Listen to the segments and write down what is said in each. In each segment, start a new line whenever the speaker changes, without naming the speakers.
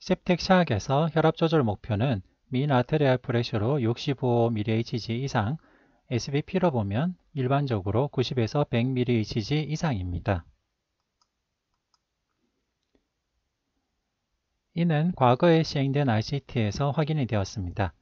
septic shock에서 혈압 조절 목표는 mean arterial pressure로 65mHg 이상, SBP로 보면 일반적으로 90에서 100mHg 이상입니다. 이는 과거에 시행된 RCT에서 확인이 되었습니다.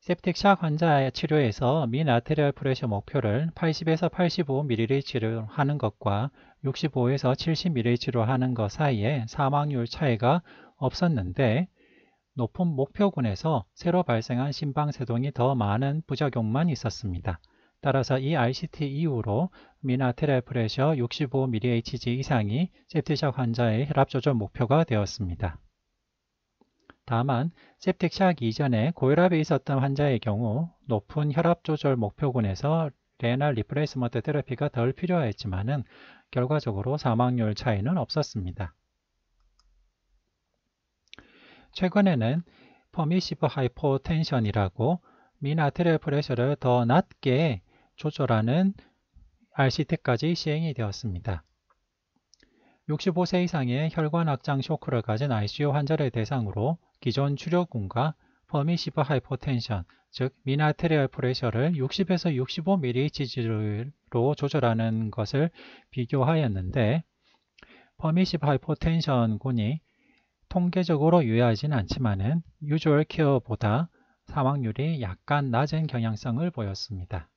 septic shock 환자의 치료에서 mean arterial pressure 목표를 80에서 85mHg로 하는 것과 65에서 70mHg로 하는 것 사이에 사망률 차이가 없었는데 높은 목표군에서 새로 발생한 심방세동이 더 많은 부작용만 있었습니다. 따라서 이 RCT 이후로 mean arterial pressure 65mHg 이상이 septic shock 환자의 혈압 조절 목표가 되었습니다. 다만 septic shock 이전에 고혈압이 있었던 환자의 경우 높은 혈압 조절 목표군에서 renal replacement 테라피가 덜 필요했지만은 결과적으로 사망률 차이는 없었습니다. 최근에는 permissive hypotension이라고 mean arterial pressure를 더 낮게 조절하는 RCT까지 시행이 되었습니다. 65세 이상의 혈관 확장 쇼크를 가진 ICU 환자를 대상으로 기존 치료군과 permissive hypotension, 즉 mean arterial pressure를 60에서 65mHg로 조절하는 것을 비교하였는데 permissive hypotension 군이 통계적으로 유효하지는 않지만은 usual care보다 사망률이 약간 낮은 경향성을 보였습니다.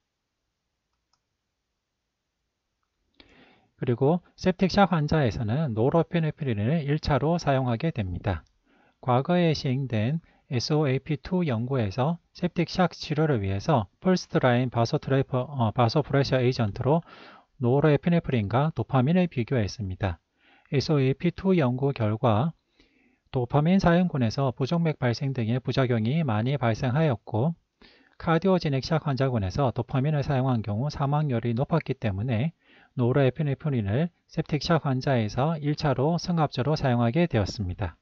그리고 septic shock 환자에서는 노르에피네프린을 1차로 사용하게 됩니다. 과거에 시행된 SOAP2 연구에서 septic shock 치료를 위해서 first line 바소프레셔 에이전트로 노르에피네프린과 도파민을 비교했습니다. SOAP2 연구 결과 도파민 사용군에서 부정맥 발생 등의 부작용이 많이 발생하였고 카디오제닉 샥 환자군에서 도파민을 사용한 경우 사망률이 높았기 때문에 노르에피네프린을 septic shock 환자에서 1차로 승합제로 사용하게 되었습니다.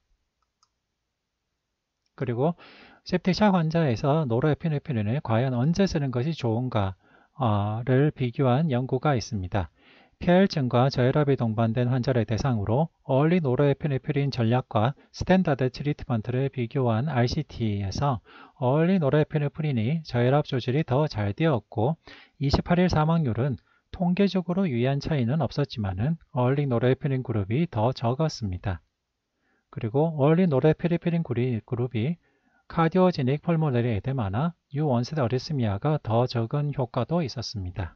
그리고 septic shock 환자에서 노르에피네프린을 과연 언제 쓰는 것이 좋은가를 비교한 연구가 있습니다. 폐혈증과 저혈압이 동반된 환자를 대상으로 early 노르에피네프린 전략과 스탠다드 트리트먼트를 비교한 RCT에서 early 노르에피네프린이 저혈압 조절이 더 잘 되었고 28일 사망률은 통계적으로 유의한 차이는 없었지만은 early 노르에피네프린 그룹이 더 적었습니다. 그리고 early 노르에피네프린 그룹이 카디오제닉 펄모너리 에데마나 유원셋 어리스미아가 더 적은 효과도 있었습니다.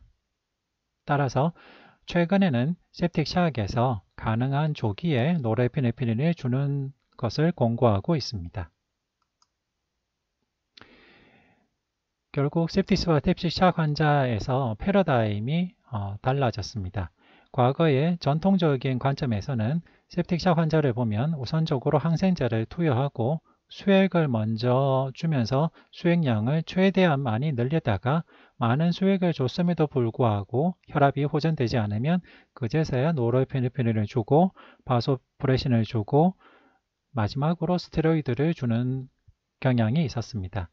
따라서 최근에는 septic shock에서 가능한 조기에 노르에피네프린을 주는 것을 권고하고 있습니다. 결국 septic와 septic shock 환자에서 패러다임이 달라졌습니다. 과거의 전통적인 관점에서는 septic shock 환자를 보면 우선적으로 항생제를 투여하고 수액을 먼저 주면서 수액량을 최대한 많이 늘리다가 많은 수액을 줬음에도 불구하고 혈압이 호전되지 않으면 그제서야 노르에피네프린을 주고 바소프레신을 주고 마지막으로 스테로이드를 주는 경향이 있었습니다.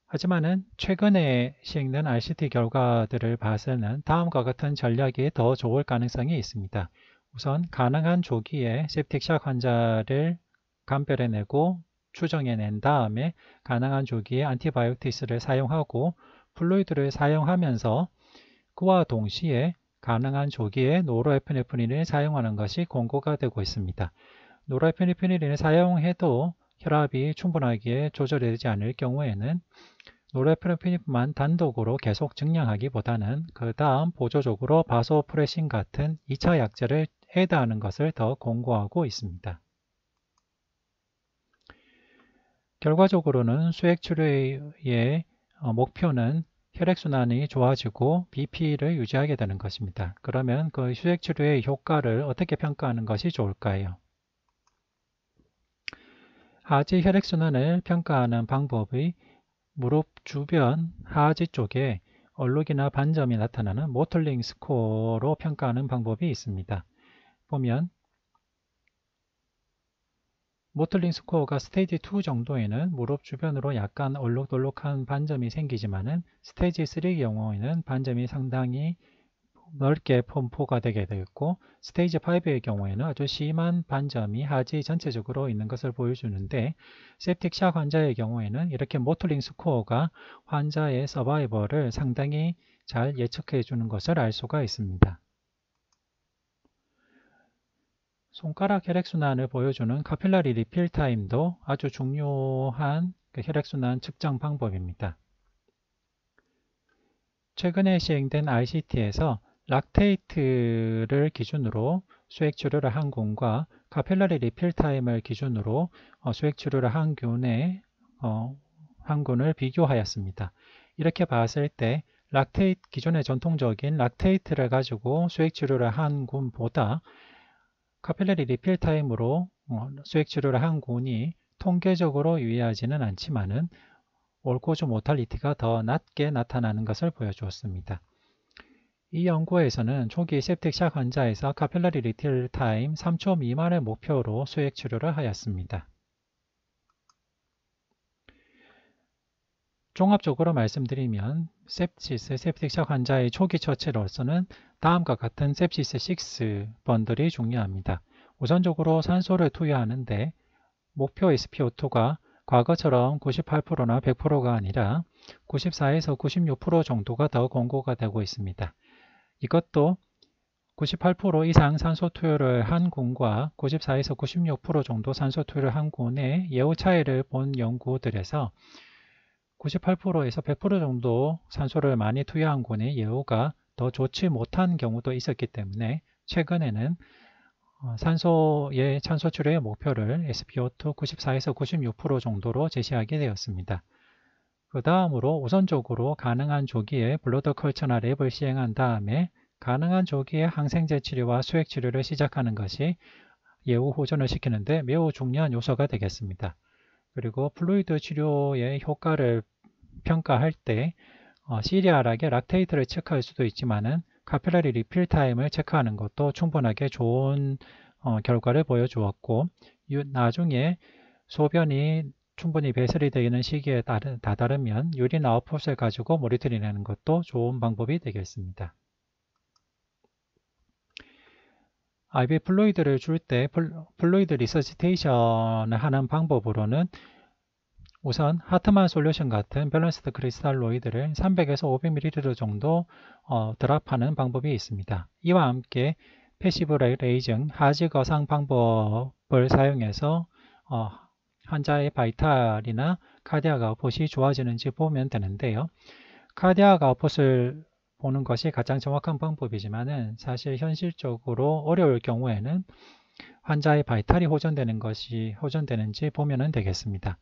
하지만은 최근에 시행된 RCT 결과들을 봐서는 다음과 같은 전략이 더 좋을 가능성이 있습니다. 우선 가능한 조기에 septic shock 환자를 감별해내고 추정해낸 다음에 가능한 조기에 안티바이오틱스를 사용하고 플루이드를 사용하면서 그와 동시에 가능한 조기에 노르에피네프린을 사용하는 것이 권고가 되고 있습니다. 노르에피네프린을 사용해도 혈압이 충분하게 조절되지 않을 경우에는 노르에피네프린만 단독으로 계속 증량하기보다는 그 다음 보조적으로 바소프레신 같은 2차 약제를 애드하는 것을 더 권고하고 있습니다. 결과적으로는 수액치료의 목표는 혈액순환이 좋아지고 BP를 유지하게 되는 것입니다. 그러면 그 수액치료의 효과를 어떻게 평가하는 것이 좋을까요? 하지 혈액순환을 평가하는 방법의 무릎 주변 하지 쪽에 얼룩이나 반점이 나타나는 모틀링 스코어로 평가하는 방법이 있습니다. 보면 모틀링 스코어가 스테이지 2 정도에는 무릎 주변으로 약간 얼룩덜룩한 반점이 생기지만은 스테이지 3의 경우에는 반점이 상당히 넓게 분포가 되게 되겠고, 스테이지 5의 경우에는 아주 심한 반점이 하지 전체적으로 있는 것을 보여주는데, septic shock 환자의 경우에는 이렇게 모틀링 스코어가 환자의 서바이벌을 상당히 잘 예측해 주는 것을 알 수가 있습니다. 손가락 혈액순환을 보여주는 카필라리 리필 타임도 아주 중요한 혈액순환 측정 방법입니다. 최근에 시행된 RCT에서 락테이트를 기준으로 수액 치료를 한 군과 카필라리 리필 타임을 기준으로 수액 치료를 한 군을 비교하였습니다. 이렇게 봤을 때 기존의 전통적인 락테이트를 가지고 수액 치료를 한 군보다 카필라리 리필 타임으로 수액 치료를 한 군이 통계적으로 유의하지는 않지만은 올코즈 모탈리티가 더 낮게 나타나는 것을 보여주었습니다. 이 연구에서는 초기 septic shock 환자에서 카필라리 리필 타임 3초 미만의 목표로 수액 치료를 하였습니다. 종합적으로 말씀드리면 sepsis, septic shock 환자의 초기 처치로서는 다음과 같은 sepsis 6 번들이 중요합니다. 우선적으로 산소를 투여하는데 목표 SpO2가 과거처럼 98%나 100%가 아니라 94에서 96% 정도가 더 권고가 되고 있습니다. 이것도 98% 이상 산소 투여를 한 군과 94에서 96% 정도 산소 투여를 한 군의 예후 차이를 본 연구들에서 98%에서 100% 정도 산소를 많이 투여한 군의 예후가 더 좋지 못한 경우도 있었기 때문에 최근에는 산소의 찬소 치료의 목표를 SpO2 94에서 96% 정도로 제시하게 되었습니다. 그 다음으로 우선적으로 가능한 조기에 블러드 컬처나 랩을 시행한 다음에 가능한 조기에 항생제 치료와 수액 치료를 시작하는 것이 예후 호전을 시키는데 매우 중요한 요소가 되겠습니다. 그리고 플루이드 치료의 효과를 평가할 때 시리얼하게 락테이트를 체크할 수도 있지만은 카필라리 리필 타임을 체크하는 것도 충분하게 좋은 결과를 보여주었고 나중에 소변이 충분히 배설이 되는 시기에 다다르면 유린 아웃풋을 가지고 모니터링하는 것도 좋은 방법이 되겠습니다. IV 플루이드를 줄 때 플루이드 리서시테이션을 하는 방법으로는 우선 하트만 솔루션 같은 밸런스드 크리스탈로이드를 300에서 500ml 정도 드랍하는 방법이 있습니다. 이와 함께 패시브 레이징 하지 거상 방법을 사용해서 환자의 바이탈이나 카디악 아웃풋이 좋아지는지 보면 되는데요. 카디악 아웃풋을 보는 것이 가장 정확한 방법이지만은 사실 현실적으로 어려울 경우에는 환자의 바이탈이 호전되는지 보면 되겠습니다.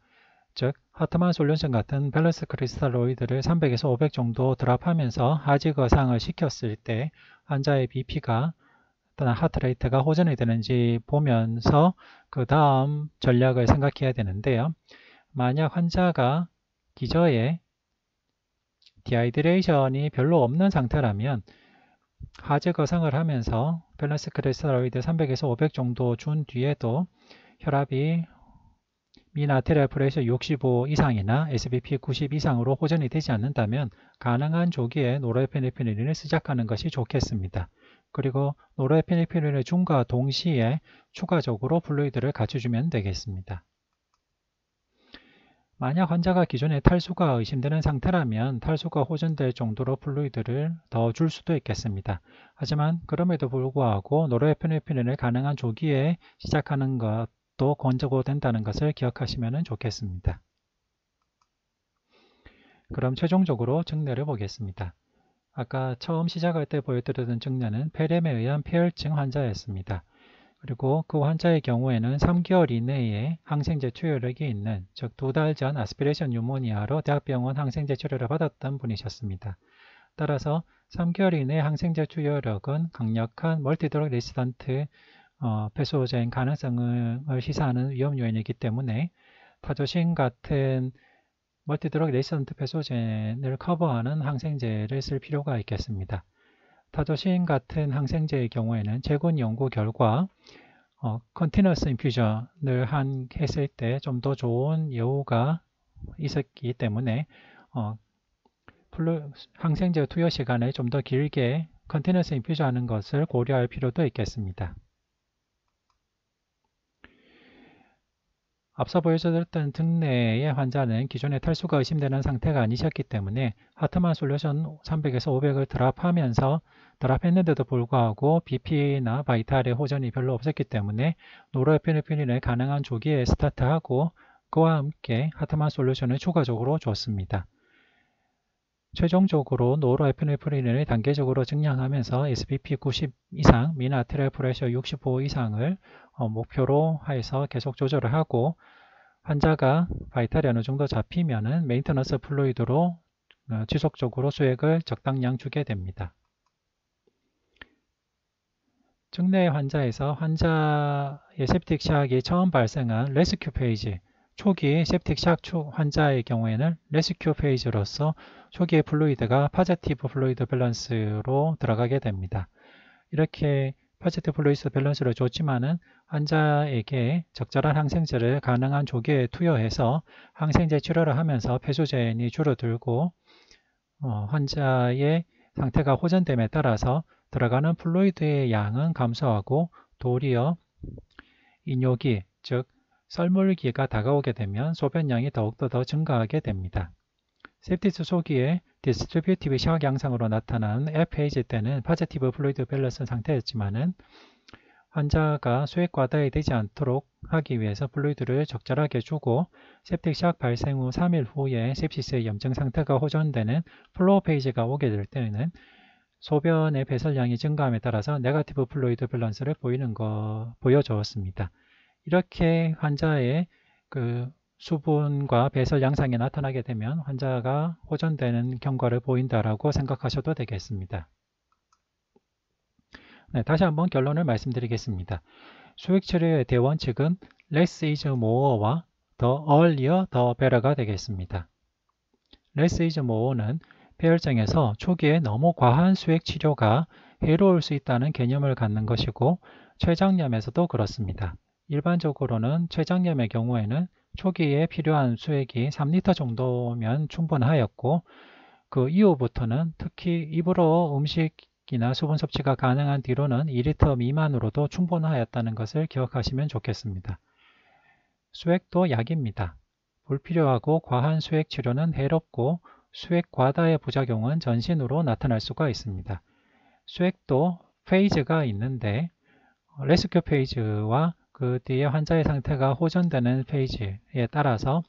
즉, 하트만 솔루션 같은 밸런스 크리스탈로이드를 300에서 500 정도 드랍하면서 하지 거상을 시켰을 때 환자의 BP가 또는 하트레이트가 호전이 되는지 보면서 그 다음 전략을 생각해야 되는데요. 만약 환자가 기저에 디하이드레이션이 별로 없는 상태라면 하지 거상을 하면서 밸런스 크리스탈로이드 300에서 500 정도 준 뒤에도 혈압이 민 아테리얼 프레셔 65 이상이나 SBP 90 이상으로 호전이 되지 않는다면 가능한 조기에 노르에피네프린을 시작하는 것이 좋겠습니다. 그리고 노르에피네프린을 준과 동시에 추가적으로 플루이드를 갖춰주면 되겠습니다. 만약 환자가 기존에 탈수가 의심되는 상태라면 탈수가 호전될 정도로 플루이드를 더 줄 수도 있겠습니다. 하지만 그럼에도 불구하고 노르에피네프린을 가능한 조기에 시작하는 것도 권고된다는 것을 기억하시면 좋겠습니다. 그럼 최종적으로 증례를 보겠습니다. 아까 처음 시작할 때 보여드렸던 증례는 폐렴에 의한 폐혈증 환자였습니다. 그리고 그 환자의 경우에는 3개월 이내에 항생제 투여력이 있는, 즉 2달 전 아스피레이션 뉴모니아로 대학병원 항생제 치료를 받았던 분이셨습니다. 따라서 3개월 이내 항생제 투여력은 강력한 멀티드럭 레시던트 패소젠 가능성을 시사하는 위험 요인이기 때문에 타조신 같은 멀티드럭 레시던트 패소젠을 커버하는 항생제를 쓸 필요가 있겠습니다. 타조신 같은 항생제의 경우에는 최근 연구 결과 컨티너스 인퓨전을 했을 때 좀 더 좋은 예후가 있었기 때문에 항생제 투여 시간을 좀 더 길게 컨티뉴어스 인퓨저 하는 것을 고려할 필요도 있겠습니다. 앞서 보여드렸던 등내의 환자는 기존의 탈수가 의심되는 상태가 아니셨기 때문에 하트만 솔루션 300에서 500을 드랍했는데도 불구하고 BP나 바이탈의 호전이 별로 없었기 때문에 노르에피네프린을 가능한 조기에 스타트하고 그와 함께 하트만 솔루션을 추가적으로 줬습니다. 최종적으로 노르에피네프린을 단계적으로 증량하면서 SBP 90 이상, 민 아테리얼 프레셔 65 이상을 목표로 해서 계속 조절을 하고 환자가 바이탈이 어느 정도 잡히면은 메인터넌스 플루이드로 지속적으로 수액을 적당량 주게 됩니다. 증내 환자에서 환자의 septic shock이 처음 발생한 레스큐 페이지, 초기 septic shock 환자의 경우에는 레스큐 페이지로서 초기의 플루이드가 포지티브 플루이드 밸런스로 들어가게 됩니다. 이렇게 포지티브 플루이드 밸런스를 줬지만은 환자에게 적절한 항생제를 가능한 조기에 투여해서 항생제 치료를 하면서 폐수전이 줄어들고 환자의 상태가 호전됨에 따라서 들어가는 플루이드의 양은 감소하고 도리어 인뇨기, 즉 썰물기가 다가오게 되면 소변량이 더욱더 더 증가하게 됩니다. septis 초기에 디스트리뷰티브 샥 양상으로 나타난 F페이지 때는 포지티브 플루이드 밸런스 상태였지만은 환자가 수액 과다에 되지 않도록 하기 위해서 플루이드를 적절하게 주고 septic shock 발생 후 3일 후에 sepsis의 염증 상태가 호전되는 플로우 페이지가 오게 될 때는 소변의 배설량이 증가함에 따라서 네거티브 플루이드 밸런스를 보여주었습니다. 이렇게 환자의 수분과 배설 양상이 나타나게 되면 환자가 호전되는 경과를 보인다라고 생각하셔도 되겠습니다. 네, 다시 한번 결론을 말씀드리겠습니다. 수액치료의 대원칙은 less is more와 the earlier the better가 되겠습니다. less is more는 폐혈증에서 초기에 너무 과한 수액치료가 해로울 수 있다는 개념을 갖는 것이고 췌장염에서도 그렇습니다. 일반적으로는 췌장염의 경우에는 초기에 필요한 수액이 3리터 정도면 충분하였고 그 이후부터는 특히 입으로 음식이나 수분 섭취가 가능한 뒤로는 2리터 미만으로도 충분하였다는 것을 기억하시면 좋겠습니다. 수액도 약입니다. 불필요하고 과한 수액 치료는 해롭고 수액 과다의 부작용은 전신으로 나타날 수가 있습니다. 수액도 페이지가 있는데 레스큐 페이지와 그 뒤에 환자의 상태가 호전되는 페이지에 따라서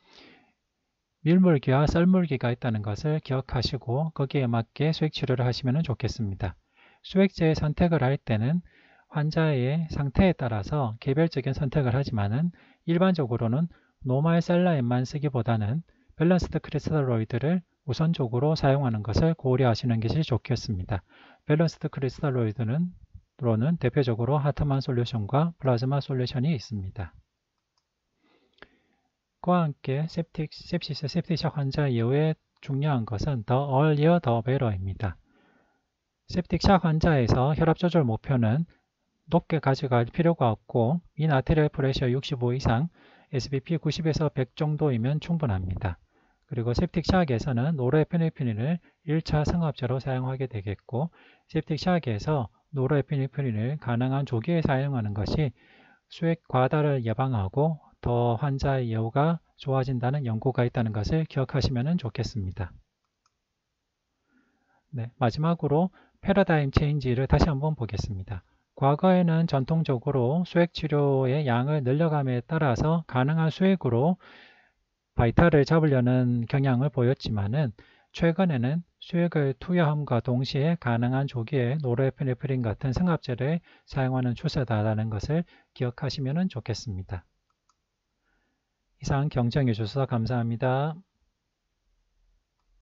밀물기와 썰물기가 있다는 것을 기억하시고 거기에 맞게 수액 치료를 하시면 좋겠습니다. 수액제의 선택을 할 때는 환자의 상태에 따라서 개별적인 선택을 하지만은 일반적으로는 노말 셀라인만 쓰기보다는 밸런스드 크리스탈로이드를 우선적으로 사용하는 것을 고려하시는 것이 좋겠습니다. 밸런스드 크리스탈로이드는 대표적으로 하트만 솔루션과 플라즈마 솔루션이 있습니다. 그와 함께 sepsis, septic 환자 이후에 중요한 것은 the earlier the better입니다. septic shock 환자에서 혈압 조절 목표는 높게 가져갈 필요가 없고 민 아테리얼 프레셔 65 이상, SBP 90에서 100 정도이면 충분합니다. 그리고 septic shock에서는 노르에피네프린을 1차 승합제로 사용하게 되겠고 septic shock에서 노르에피네프린을 가능한 조기에 사용하는 것이 수액 과다를 예방하고 더 환자의 예후가 좋아진다는 연구가 있다는 것을 기억하시면 좋겠습니다. 네, 마지막으로 패러다임 체인지를 다시 한번 보겠습니다. 과거에는 전통적으로 수액 치료의 양을 늘려감에 따라서 가능한 수액으로 바이탈을 잡으려는 경향을 보였지만은 최근에는 수액을 투여함과 동시에 가능한 조기에 노르에피네프린 같은 승합제를 사용하는 추세다라는 것을 기억하시면 좋겠습니다. 이상 경청해 주셔서 감사합니다.